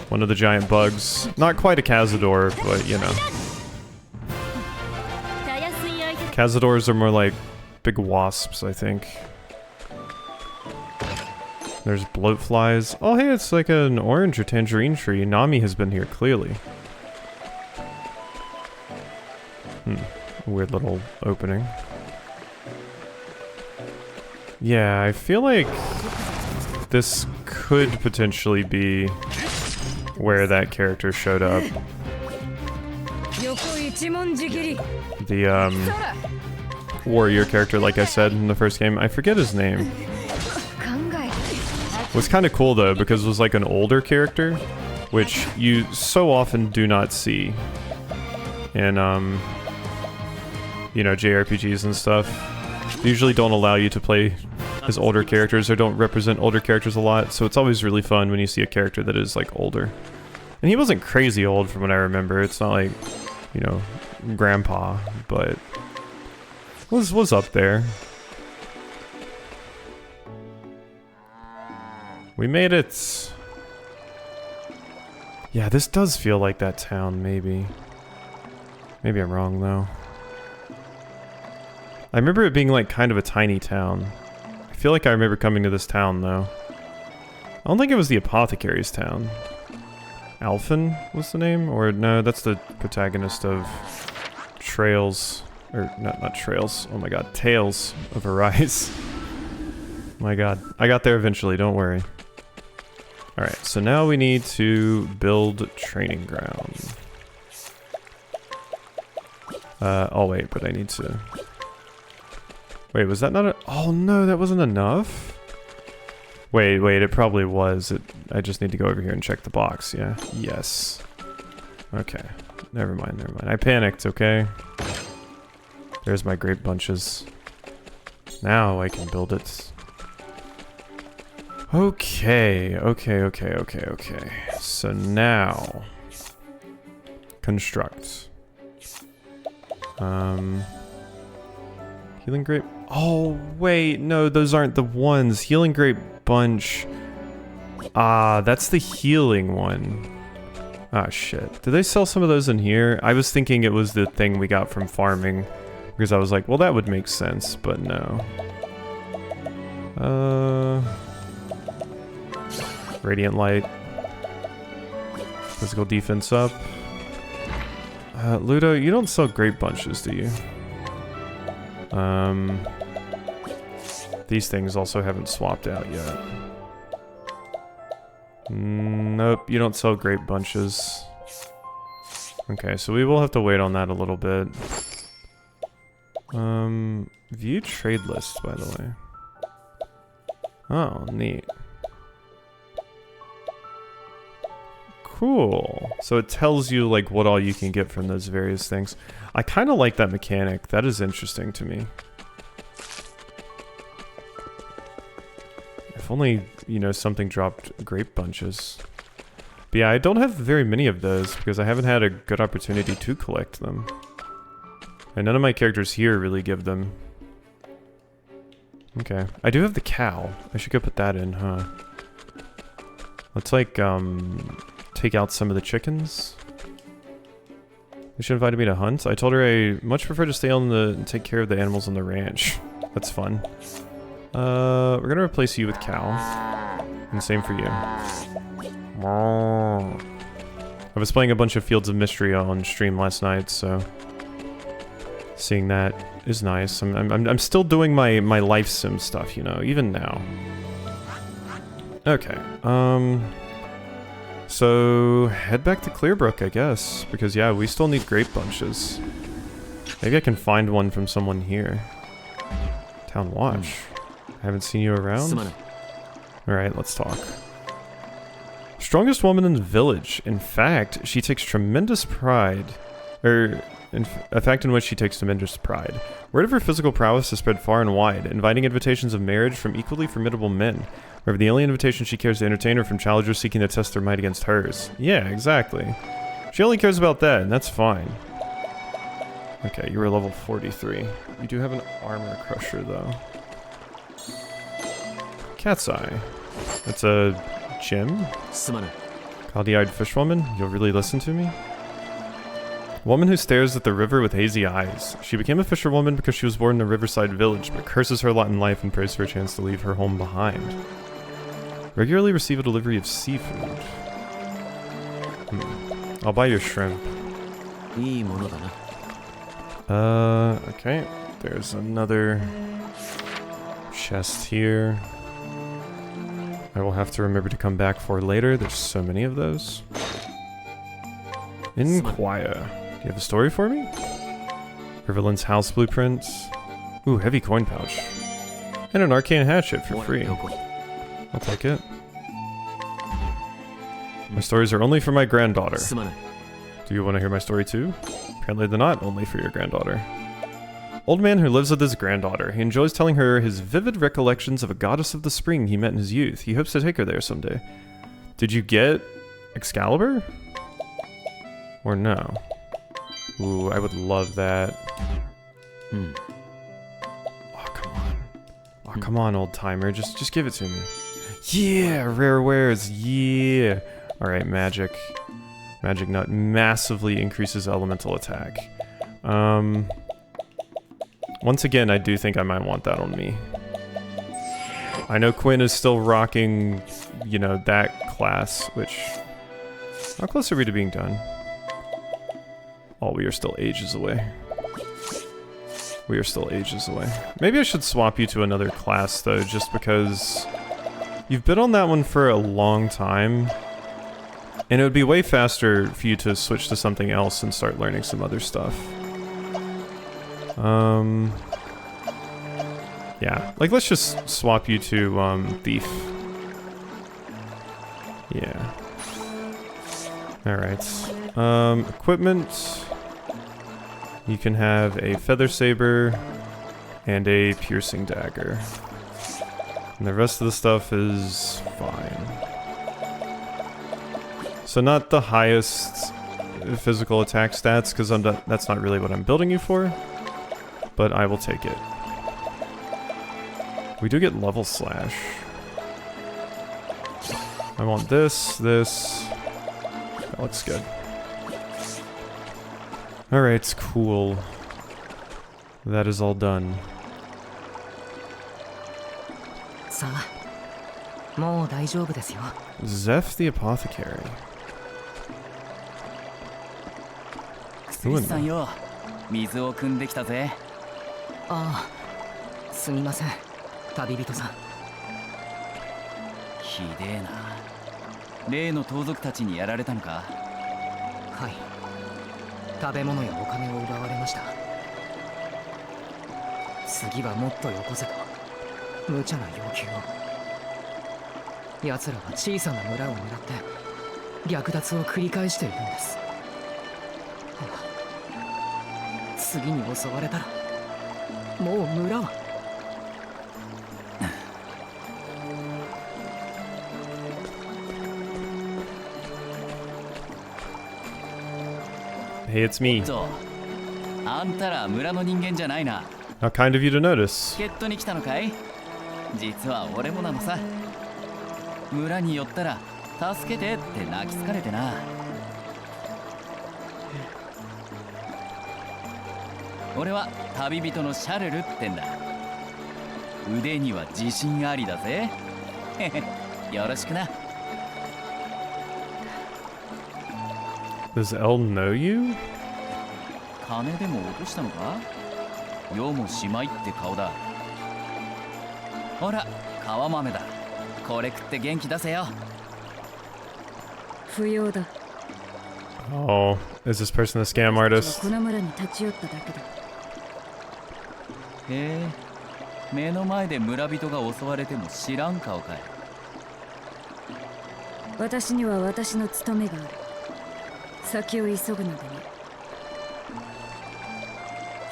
One of the giant bugs. Not quite a Cazador, but you know. Cazadors are more like big wasps, I think. There's bloatflies. Oh hey, it's like an orange or tangerine tree. Nami has been here, clearly. Weird little opening. Yeah, I feel like this could potentially be where that character showed up. The warrior character, like I said in the first game. I forget his name. It was kind of cool though, because it was like an older character, which you so often do not see in, you know, JRPGs and stuff. They usually don't allow you to play as older characters or don't represent older characters a lot, so it's always really fun when you see a character that is like older. And he wasn't crazy old from what I remember. It's not like, you know, grandpa, but was up there. We made it. Yeah, this does feel like that town, maybe. Maybe I'm wrong, though. I remember it being like kind of a tiny town. I feel like I remember coming to this town, though. I don't think it was the apothecary's town. Alphen was the name? Or no, that's the protagonist of Trails. Or, not Trails. Oh my god. Tales of Arise. My god. I got there eventually, don't worry. Alright, so now we need to build training ground. Oh wait, but I need to... Wait, was that not a... Oh no, that wasn't enough? Wait, it probably was. I just need to go over here and check the box, yeah? Yes. Okay. Never mind. I panicked, okay? There's my grape bunches. Now I can build it. Okay. So now... Construct. Healing grape... Oh, wait, no, those aren't the ones. Healing grape bunch... Ah, that's the healing one. Ah, shit. Did they sell some of those in here? I was thinking it was the thing we got from farming. Because I was like, well, that would make sense, but no. Radiant light. Physical defense up. Ludo, you don't sell grape bunches, do you? These things also haven't swapped out yet. Nope, you don't sell grape bunches. Okay, so we will have to wait on that a little bit. View trade list, by the way. Oh, neat. Cool. So it tells you, like, what all you can get from those various things. I kind of like that mechanic. That is interesting to me. If only, you know, something dropped grape bunches. But yeah, I don't have very many of those because I haven't had a good opportunity to collect them. And none of my characters here really give them. Okay. I do have the cow. I should go put that in, huh? Let's, like, take out some of the chickens. She invited me to hunt. I told her I much prefer to stay on and take care of the animals on the ranch. That's fun. We're gonna replace you with cow. And same for you. I was playing a bunch of Fields of Mystery on stream last night, so... Seeing that is nice. I'm still doing my life sim stuff, you know, even now. Okay, so head back to Clearbrook, I guess, because yeah, we still need grape bunches. Maybe I can find one from someone here. Town Watch. I haven't seen you around? Alright, let's talk. Strongest woman in the village. In fact, she takes tremendous pride. A fact in which she takes tremendous pride. Word of her physical prowess has spread far and wide, inviting invitations of marriage from equally formidable men. Wherever the only invitation she cares to entertain are from challengers seeking to test their might against hers. Yeah, exactly. She only cares about that, and that's fine. Okay, you were level 43. You do have an armor crusher, though. Cat's Eye. That's a gem? Cloudy-eyed fishwoman? You'll really listen to me? Woman who stares at the river with hazy eyes. She became a fisherwoman because she was born in a riverside village, but curses her lot in life and prays for a chance to leave her home behind. Regularly receive a delivery of seafood. I'll buy your shrimp. Okay. There's another chest here. I will have to remember to come back for later. There's so many of those. Inquire. Do you have a story for me? Riverland's house blueprints. Ooh, heavy coin pouch. And an arcane hatchet for free. I'll take it. My stories are only for my granddaughter. Do you want to hear my story too? Apparently they're not only for your granddaughter. Old man who lives with his granddaughter. He enjoys telling her his vivid recollections of a goddess of the spring he met in his youth. He hopes to take her there someday. Did you get Excalibur? Or no? Ooh, I would love that. Oh, come on. Oh, come on, old timer. Just give it to me. Yeah, rare wares. Yeah. Alright, magic. Magic nut massively increases elemental attack. Once again, I do think I might want that on me. I know Quinn is still rocking, you know, that class, which... How close are we to being done? Oh, we are still ages away. We are still ages away. Maybe I should swap you to another class, though, just because... You've been on that one for a long time. And it would be way faster for you to switch to something else and start learning some other stuff. Yeah, like let's just swap you to Thief. Yeah. Alright. Equipment. You can have a feather saber and a piercing dagger. And the rest of the stuff is fine. So not the highest physical attack stats, because that's not really what I'm building you for. But I will take it. We do get level slash. I want this. That looks good. Alright, cool. That is all done. Zeph the Apothecary. Who in there? 水を汲んできたぜ。ああ、すみません、旅人さん。ひでえな。例の盗賊たちにやられたのか？はい。食べ物やお金を奪われました。次はもっとよこせと無茶な要求を。奴らは小さな村を狙って略奪を繰り返しているんです。次に襲われたらもう村は。Hey, it's me. あんたら村の人間じゃないな。How kind of you to notice. 助っ人に来たのかい？実は俺もなのさ。村に寄ったら助けてって泣きつかれてな。俺は旅人のシャルルってんだ。腕には自信ありだぜ。よろしくな。Does Elle know you? 金でも落としたのか？世もしまいって顔だ。ほら、皮豆だ。これ食って元気出せよ。不要だ。Oh, is this person a scam artist? この村に立ち寄っただけだ。へえ、目の前で村人が襲われても知らん顔かい。私には私の務めがある。先を急ぐのでね。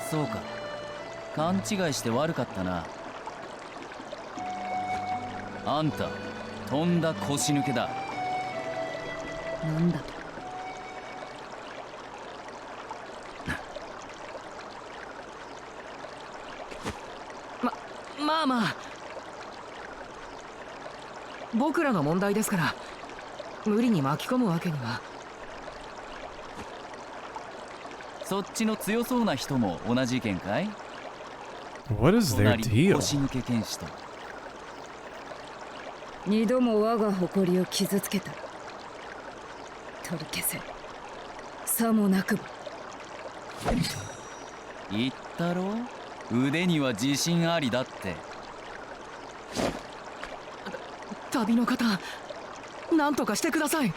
そうか、勘違いして悪かったな。あんたとんだ腰抜けだ。なんだと。まあまあ、僕らの問題ですから無理に巻き込むわけには。そっちの強そうな人も同じ意見かい？ What is their 隣の deal? 腰抜け剣士と。二度も我が誇りを傷つけた。取り消せ。さもなくば。言ったろ？腕には自信ありだって。旅の方、なんとかしてください。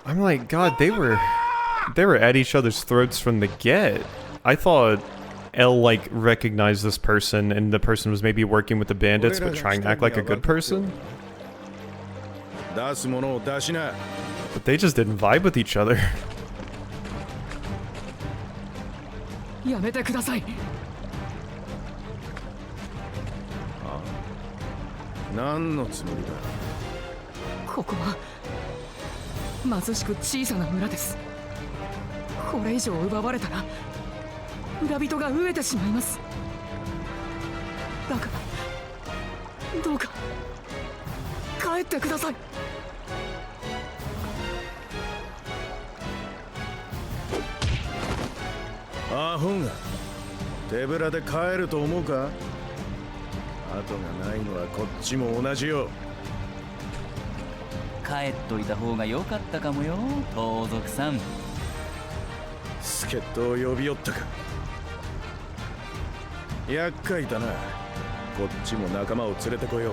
I'm like, God, they were at each other's throats from the get. I thought L like recognized this person and the person was maybe working with the bandits but trying to act like a good person. But they just didn't vibe with each other. やめてください。何のつもりだ。ここは貧しく小さな村です。これ以上奪われたら村人が飢えてしまいます。だからどうか帰ってください。アホが手ぶらで帰ると思うか。後がないのはこっちも同じよ。帰っといた方が良かったかもよ、盗賊さん。助っ人を呼び寄ったか。厄介だな。こっちも仲間を連れてこよ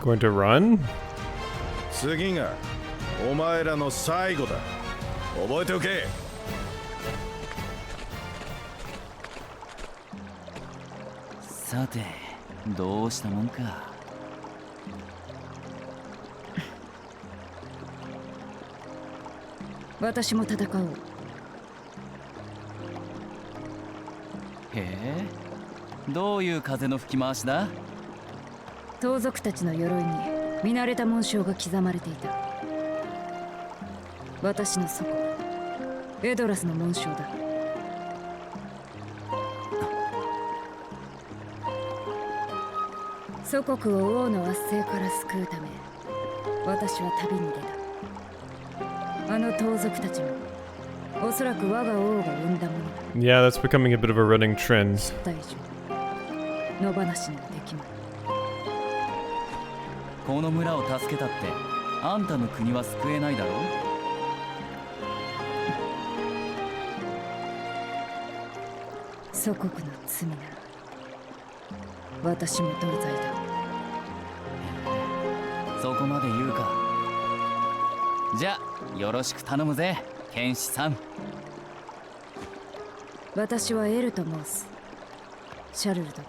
う。Going to run? 次がお前らの最後だ。覚えておけ。さて、どうしたもんか。私も戦おう。へえ、どういう風の吹き回しだ？盗賊たちの鎧に見慣れた紋章が刻まれていた。私の祖国エドラスの紋章だ。祖国を王の圧政から救うため、私は旅に出た。あの盗賊たちもおそらく我が王が生んだものだ。Yeah, that's becoming a bit of a running trend. 大丈夫。野放しにはできまい。この村を助けたってあんたの国は救えないだろう。祖国の罪なら私も同罪だ。そこまで言うか。じゃあよろしく頼むぜ、剣士さん。私はエルと申す。シャルル殿。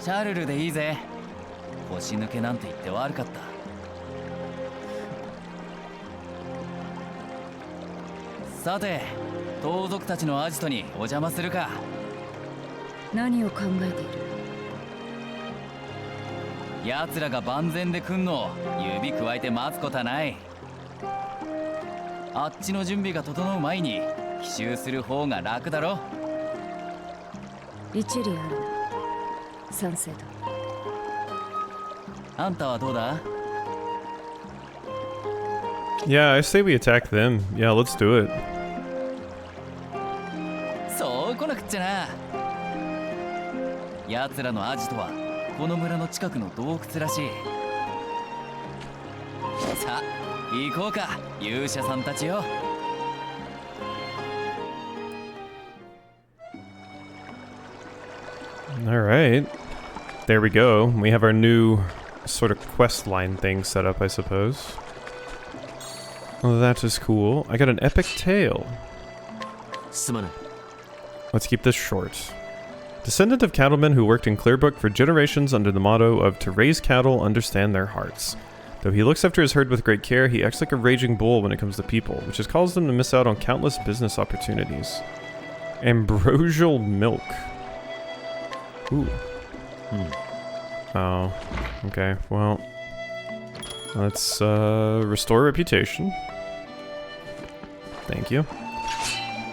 シャルルでいいぜ。腰抜けなんて言って悪かった。さて、盗賊たちのアジトにお邪魔するか。何を考えている？奴らが万全で来んのを指くわえて待つことはない。あっちの準備が整う前に奇襲する方が楽だろ。一理あるな。賛成だ。あんたはどうだ？ Yeah, I say we attack them. Yeah, let's do it. そう来なくっちゃな。奴らのアジトはこの村の近くの洞窟らしい。さあ行こうか、勇者さんたちよ。Alright. There we go. We have our new sort of quest line thing set up, I suppose. Oh, that is cool. I got an epic tale. Let's keep this short. Descendant of cattlemen who worked in Clearbrook for generations under the motto of to raise cattle, understand their hearts. Though he looks after his herd with great care, he acts like a raging bull when it comes to people, which has caused him to miss out on countless business opportunities. Ambrosial milk. Ooh. Oh. Okay, well. Let's restore reputation. Thank you.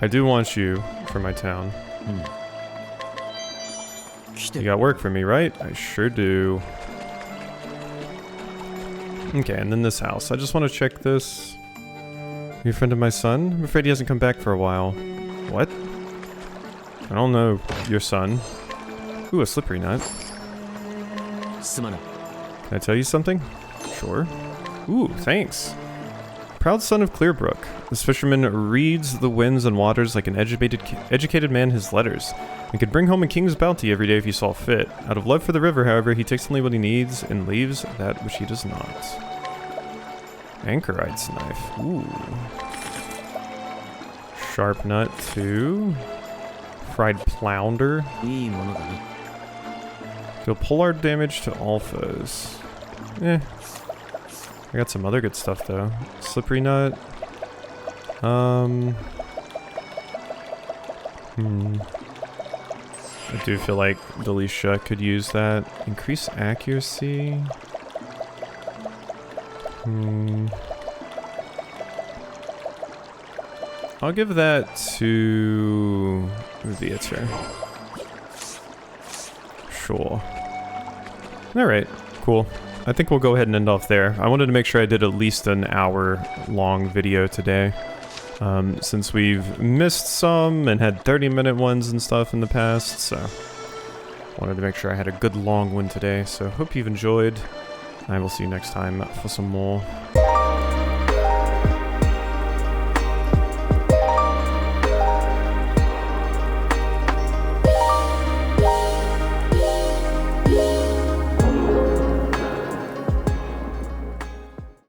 I do want you for my town. You got work for me, right? I sure do. Okay, and then this house. I just want to check this. You a friend of my son? I'm afraid he hasn't come back for a while. What? I don't know your son. Ooh, a slippery nut. Can I tell you something? Sure. Ooh, thanks. Proud son of Clearbrook. This fisherman reads the winds and waters like an educated man his letters, and could bring home a king's bounty every day if he saw fit. Out of love for the river, however, he takes only what he needs and leaves that which he does not. Anchorite's knife. Ooh. Sharp nut too. Fried flounder. Deal polearm damage to all foes. I got some other good stuff though. Slippery nut. I do feel like Delisha could use that. Increase accuracy. I'll give that to Theater. Sure. Alright, cool. I think we'll go ahead and end off there. I wanted to make sure I did at least an hour-long video today. Since we've missed some and had 30-minute ones and stuff in the past, so wanted to make sure I had a good long one today. So hope you've enjoyed. I will see you next time for some more.